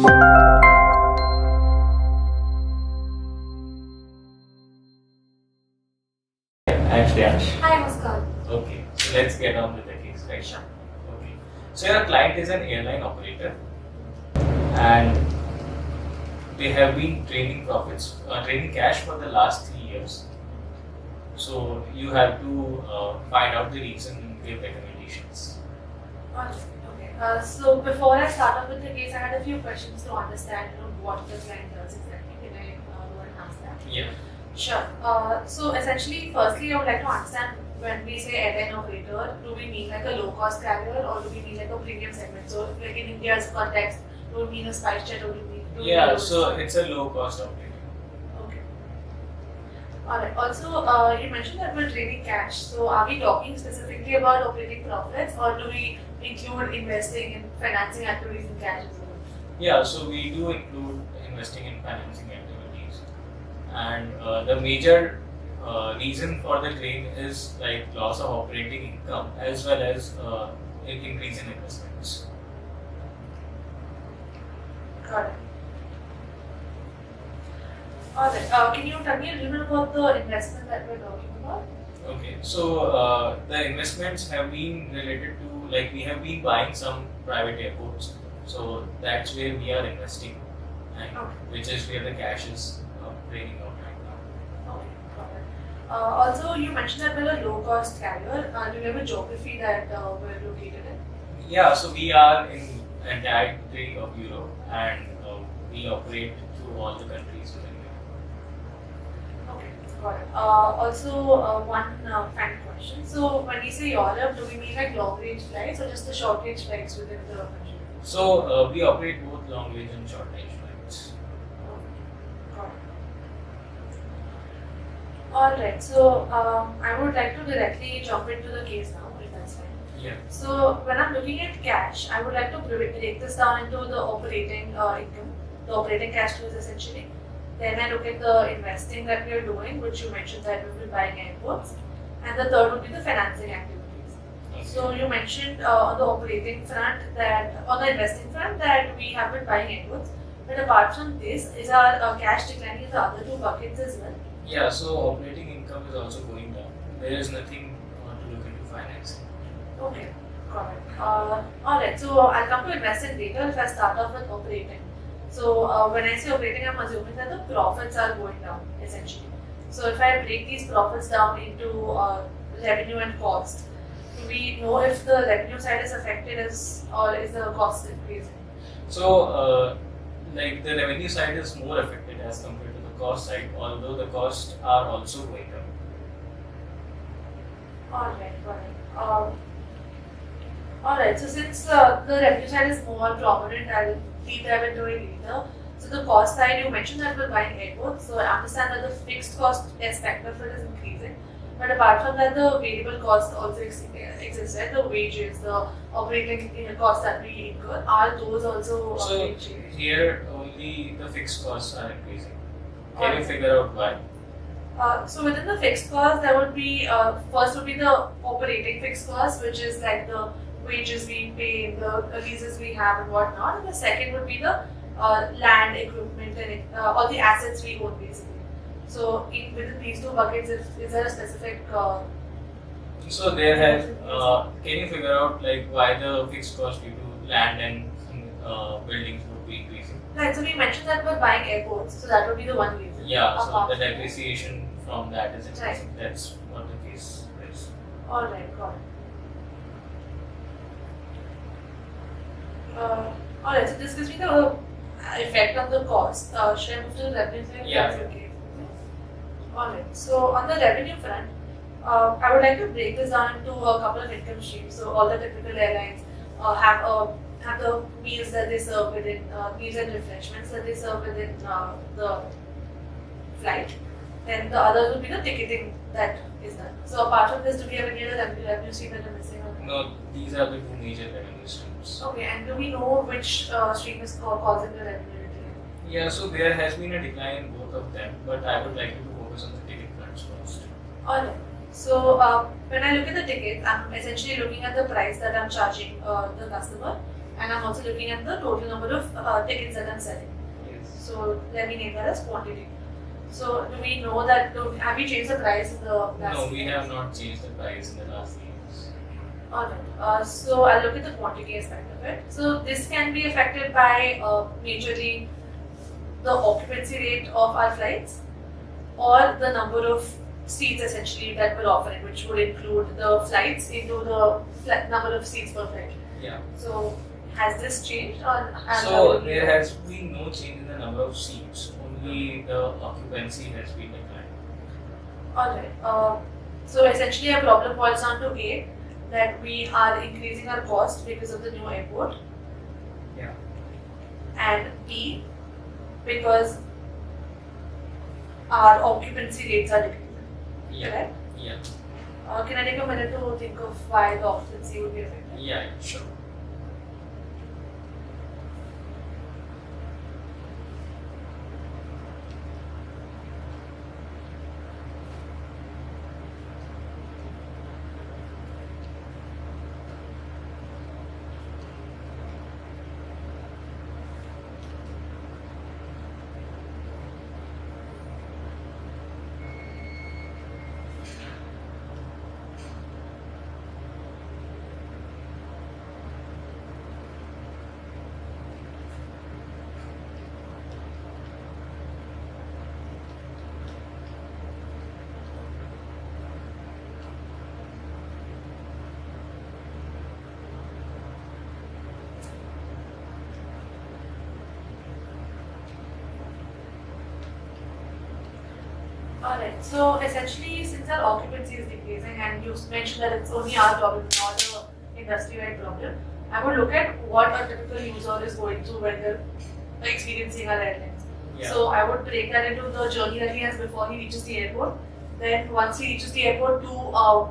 I'm Shreyansh. Hi, Muskan. Okay, so let's get on with the case, right? Sure. Okay. So your client is an airline operator, and they have been training cash for the last 3 years. So you have to find out the reason and give recommendations. Okay. So before I start off with the case, I had a few questions to understand, what the client does exactly. Can I go and ask that? Yeah. Sure. So essentially, firstly, I would like to understand, when we say airline operator, do we mean like a low-cost carrier or do we mean like a premium segment? So, like in India's context, do we mean a spice jet or do we mean? Yeah. So it's a low-cost operator. Okay. Alright. Also, you mentioned that we're training cash. So, are we talking specifically about operating profits, or do we include investing in financing activities in cash as well? Yeah. So we do include investing in financing activities, and the major reason for the claim is like loss of operating income as well as increase in investments. Got it. Alright. Can you tell me a little bit about the investment that we're talking about? Okay, so the investments have been related to, like, we have been buying some private airports, so that's where we are investing, and which is where the cash is draining out right now. Okay, got it. Also, you mentioned that we're a low-cost carrier. Do you have a geography that we're located in? Yeah, so we are in entirety of Europe, and we operate through all the countries within Europe. Okay, got it. Also, one final question. So, when we say Europe, do we mean like long-range flights or just the short-range flights within the country? So we operate both long range and short range flights. Got it. Alright, so I would like to directly jump into the case now, if that's fine. Yeah. So, when I'm looking at cash, I would like to break this down into the operating income, the operating cash flows essentially. Then I look at the investing that we are doing, which you mentioned that we've been buying airports. And the third would be the financing activities. Okay. So, you mentioned on the operating front that, on the investing front, that we have been buying airports. But apart from this, is our cash declining in the other two buckets as well? Yeah, so operating income is also going down. There is nothing to look into financing. Okay, got it. Alright, so I'll come to investing later if I start off with operating. So when I say operating, I'm assuming that the profits are going down essentially. So if I break these profits down into revenue and cost, do we know if the revenue side is affected or is the cost increasing? So like the revenue side is more affected as compared to the cost side, although the costs are also going down. Alright, got it. Alright, so since the revenue side is more prominent, I'll deep dive into it later. So the cost side, you mentioned that we're buying airports, so I understand that the fixed cost aspect of it is increasing. But apart from that, the variable costs also exist, right? The wages, the operating costs that we incur, are those also So here only the fixed costs are increasing. Can you figure out why? So within the fixed cost, there would be, first would be the operating fixed cost, which is like the wages we pay, the leases we have and whatnot. And the second would be the land, equipment, and all the assets we own basically. So within these two buckets, is there a specific? So there has. Can you figure out like why the fixed cost due to land and buildings would be increasing? Right. So we mentioned that we're buying airports, so that would be the one reason. Yeah. So the depreciation from that is increasing. Right. That's what the case is. All right. Got it. All right. So this gives me the effect on the cost. Should I move to the revenue side? Yeah. That's okay. Alright, so on the revenue front, I would like to break this down into a couple of income streams. So all the typical airlines have the meals that they serve within, meals and refreshments that they serve within the flight. Then the other would be the ticketing that is done. So apart from this, do we have any other revenue stream that I'm missing? No, these are the two major revenue streams. Okay, and do we know which stream is causing the revenue decline? Yeah, so there has been a decline in both of them, but I would like to focus on the ticket fronts first. Alright. So when I look at the tickets, I'm essentially looking at the price that I'm charging the customer, and I'm also looking at the total number of tickets that I'm selling. Yes. So let me name that as quantity. So do we know that, have we changed the price in the last No, we years? have not changed the price in the last years. Alright, so I'll look at the quantity aspect of it. So this can be affected by majorly the occupancy rate of our flights or the number of seats essentially that we're offering, which would include the flights into the number of seats per flight. Yeah. So has this changed or So there has been no change in the number of seats, only the occupancy has been declined. Alright, so essentially our problem boils down to A, that we are increasing our cost because of the new airport. Yeah. And B, because our occupancy rates are decreasing. Yeah. Correct? Yeah. Can I take a minute to think of why the occupancy would be affected? Yeah, sure. Alright, so essentially since our occupancy is decreasing and you mentioned that it's only our problem, not a industry-wide problem, I would look at what a typical user is going through when they're experiencing our airlines. Yeah. So I would break that into the journey that he has before he reaches the airport, then once he reaches the airport to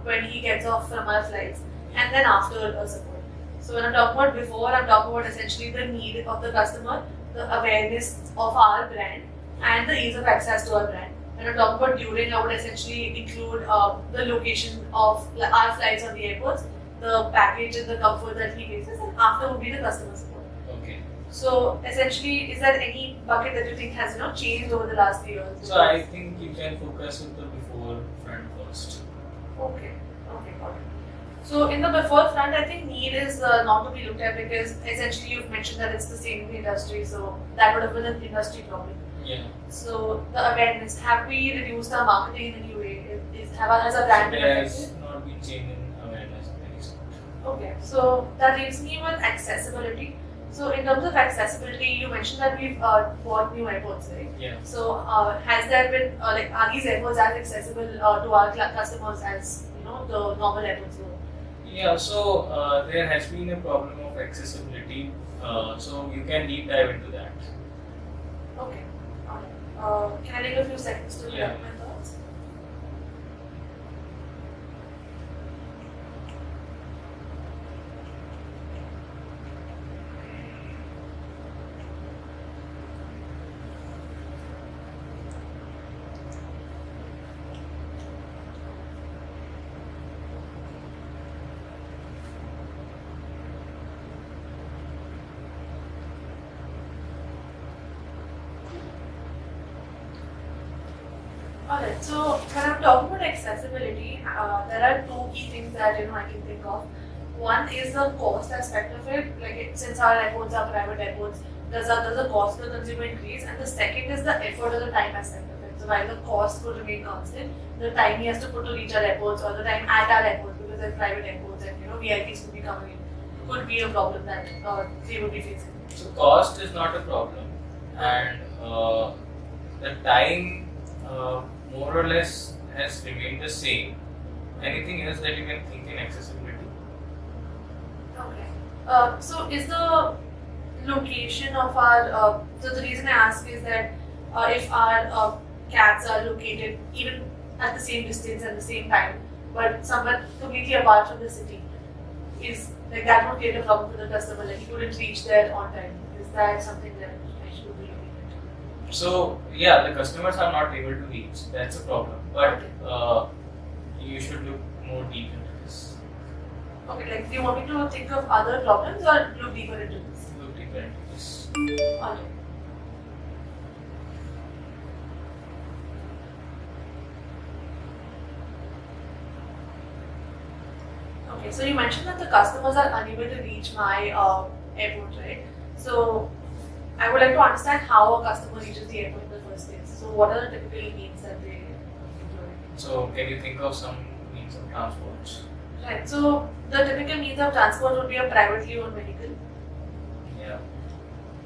when he gets off from our flights, and then after support. So when I'm talking about before, I'm talking about essentially the need of the customer, the awareness of our brand, and the ease of access to our brand. When I'm talking about during, I would essentially include the location of our flights on the airports, the package and the comfort that he faces, and after would be the customer support. Okay. So essentially, is there any bucket that you think has changed over the last 3 years? So I think you can focus on the before front first. Okay, got it. So in the before front, I think need is not to be looked at because essentially you've mentioned that it's the same in the industry, so that would have been an industry problem. Yeah. So the awareness, have we reduced our marketing in any way? Has our brand been There affected? has not been change in awareness very soon. Okay, so that leaves me with accessibility. So in terms of accessibility, you mentioned that we've bought new airports, right? Yeah. So has there been are these airports as accessible to our customers as the normal airports were? Yeah, so there has been a problem of accessibility, so you can deep dive into that. Okay. Can I take a few seconds to Yeah. collect my thoughts? Alright, so when I'm talking about accessibility, there are two key things that I can think of. One is the cost aspect of it, since our airports are private airports, does the cost to the consumer increase? And the second is the effort or the time aspect of it. So while the cost could remain constant, the time he has to put to reach our airports or the time at our airports, because they're private airports and VIPs could be coming in, could be a problem that they would be facing. So cost is not a problem, and the time more or less has remained the same. Anything else that you can think in accessibility? Okay. So is the location of our so the reason I ask is that if our cabs are located even at the same distance at the same time, but somewhere completely apart from the city, is that would create a problem for the customer, he couldn't reach there on time. Is that something that I should be looking at? So yeah, the customers are not able to reach. That's a problem. But you should look more deep into this. Okay, like do you want me to think of other problems or look deeper into this? Look deeper into this. Alright. Okay, so you mentioned that the customers are unable to reach my airport, right? So I would like to understand how a customer reaches the airport in the first place. So what are the typical means that they employ? So can you think of some means of transport? Right, so the typical means of transport would be a privately owned vehicle. Yeah.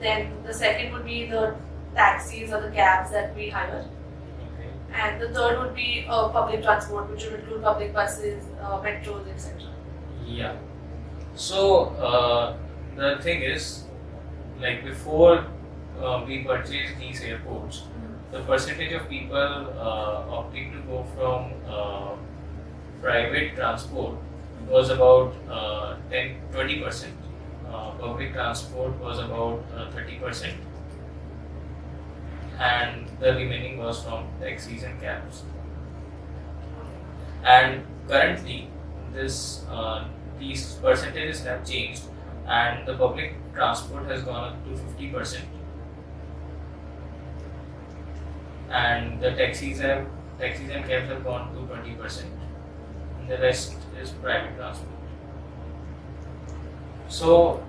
Then the second would be the taxis or the cabs that we hire. Okay. And the third would be public transport, which would include public buses, metros, etc. Yeah. So the thing is, like before we purchased these airports, the percentage of people opting to go from private transport was about 20%. Public transport was about 30%, and the remaining was from taxis and cabs. And currently, these percentages have changed, and the public transport has gone up to 50%, and the taxis and cabs have gone to 20%, and the rest is private transport. So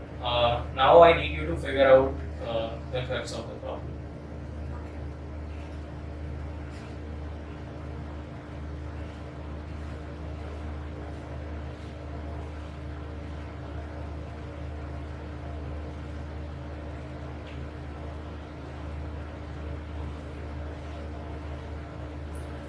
now I need you to figure out the crux of the problem.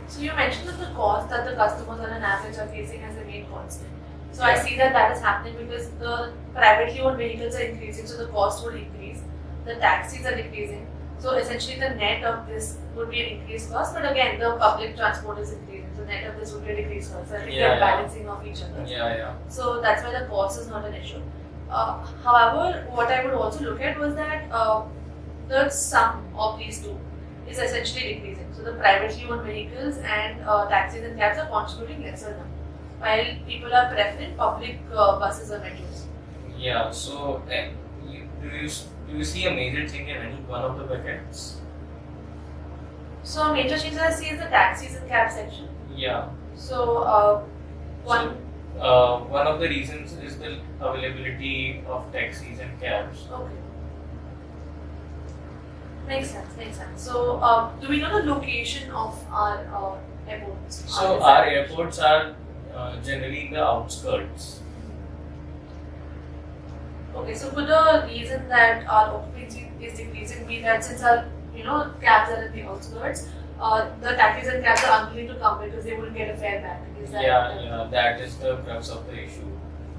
So you mentioned that the cost that the customers on an average are facing has remained constant. So I Yeah. see that is happening because the privately owned vehicles are increasing, so the cost would increase. The taxis are decreasing. So essentially the net of this would be an increased cost, but again the public transport is increasing. So net of this would be a decreased cost. So I think Yeah, they're yeah. balancing off each other. Yeah. So that's why the cost is not an issue. However, what I would also look at was that the sum of these two is essentially decreasing. So the privately owned vehicles and taxis and cabs are contributing lesser number, while people are preferring public buses or metros. Yeah. So do you see a major change in any one of the buckets? So a major change I see is the taxis and cab section. Yeah. So one. One of the reasons is the availability of taxis and cabs. Okay. Makes sense. So, do we know the location of our airports? So our airports are generally in the outskirts. Okay, so could the reason that our occupancy is decreasing be that since our cabs are in the outskirts, the taxis and cabs are unwilling to come because they wouldn't get a fare back? Is that Yeah, that is the crux of the issue.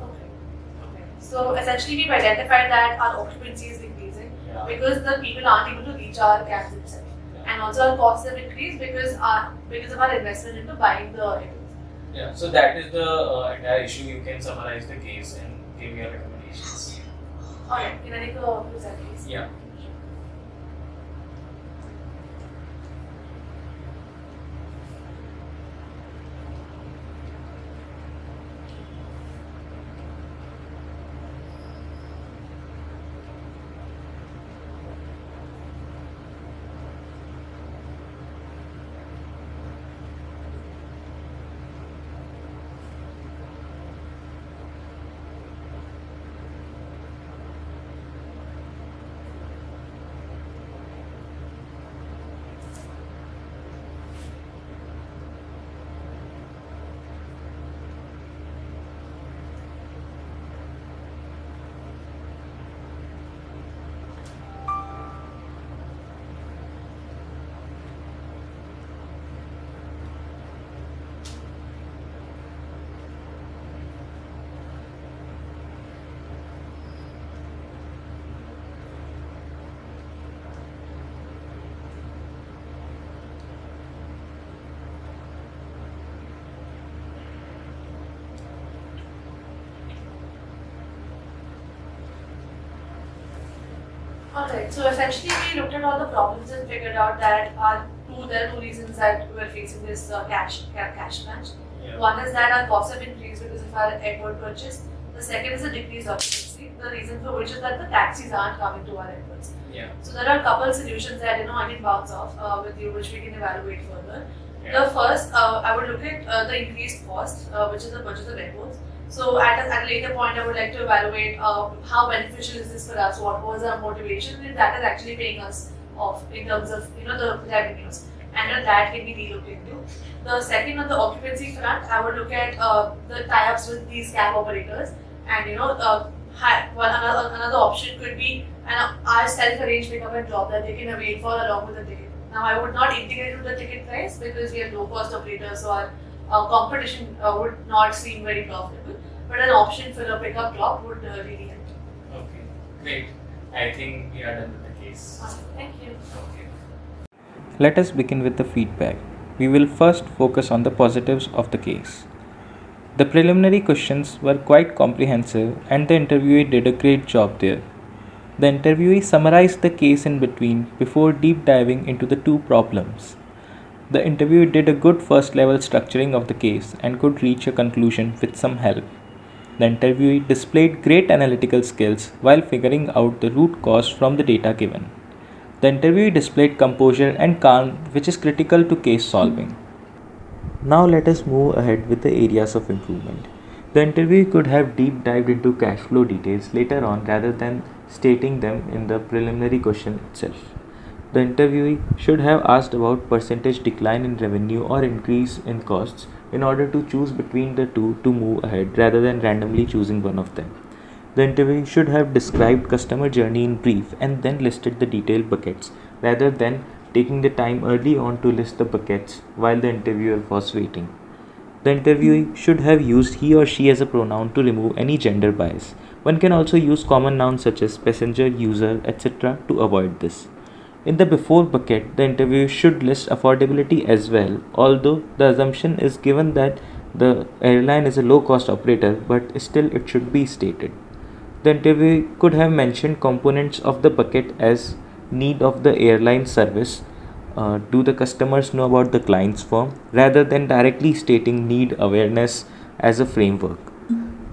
Okay. So essentially, we've identified that our occupancy is decreasing because the people aren't able to reach our cabs itself, and also our costs have increased because of our investment into buying the airports. Yeah, so that is the entire issue. You can summarize the case and give your recommendations. Alright, can I take a few seconds? Yeah. Alright, so essentially we looked at all the problems and figured out that there are two reasons that we're facing this cash crunch. Yeah. One is that our costs have increased because of our airport purchase. The second is a decreased occupancy. The reason for which is that the taxis aren't coming to our airports. Yeah. So there are a couple solutions that I can bounce off with you, which we can evaluate further. Yeah. The first, I would look at the increased cost, which is the purchase of airports. So at a later point, I would like to evaluate how beneficial is this for us, what was our motivation, and that is actually paying us off in terms of the revenues, and then that can be relooked into. The second, on the occupancy front, I would look at the tie-ups with these cab operators, and another option could be our self-arranged pickup and drop that they can avail for along with the ticket. Now, I would not integrate with the ticket price because we have low-cost operators, so our competition would not seem very profitable. But an option for a pickup drop would really help. Okay, great. I think we are done with the case. Thank you. Okay. Let us begin with the feedback. We will first focus on the positives of the case. The preliminary questions were quite comprehensive and the interviewee did a great job there. The interviewee summarized the case in between before deep diving into the two problems. The interviewee did a good first level structuring of the case and could reach a conclusion with some help. The interviewee displayed great analytical skills while figuring out the root cause from the data given. The interviewee displayed composure and calm, which is critical to case solving. Now let us move ahead with the areas of improvement. The interviewee could have deep dived into cash flow details later on rather than stating them in the preliminary question itself. The interviewee should have asked about percentage decline in revenue or increase in costs in order to choose between the two to move ahead rather than randomly choosing one of them. The interviewee should have described customer journey in brief and then listed the detailed buckets rather than taking the time early on to list the buckets while the interviewer was waiting. The interviewee should have used he or she as a pronoun to remove any gender bias. One can also use common nouns such as passenger, user, etc. to avoid this. In the before bucket, the interviewer should list affordability as well, although the assumption is given that the airline is a low-cost operator, but still it should be stated. The interviewee could have mentioned components of the bucket as need of the airline service. Do the customers know about the client's firm, rather than directly stating need awareness as a framework.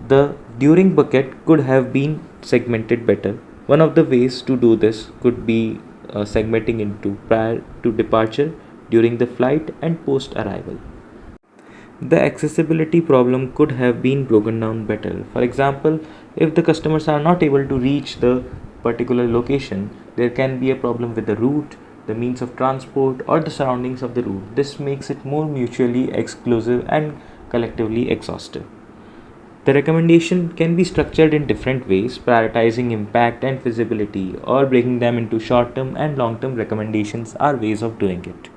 The during bucket could have been segmented better. One of the ways to do this could be segmenting into prior to departure, during the flight, and post arrival. The accessibility problem could have been broken down better. For example, if the customers are not able to reach the particular location, there can be a problem with the route, the means of transport, or the surroundings of the route. This makes it more mutually exclusive and collectively exhaustive. The recommendation can be structured in different ways, prioritizing impact and feasibility, or breaking them into short-term and long-term recommendations are ways of doing it.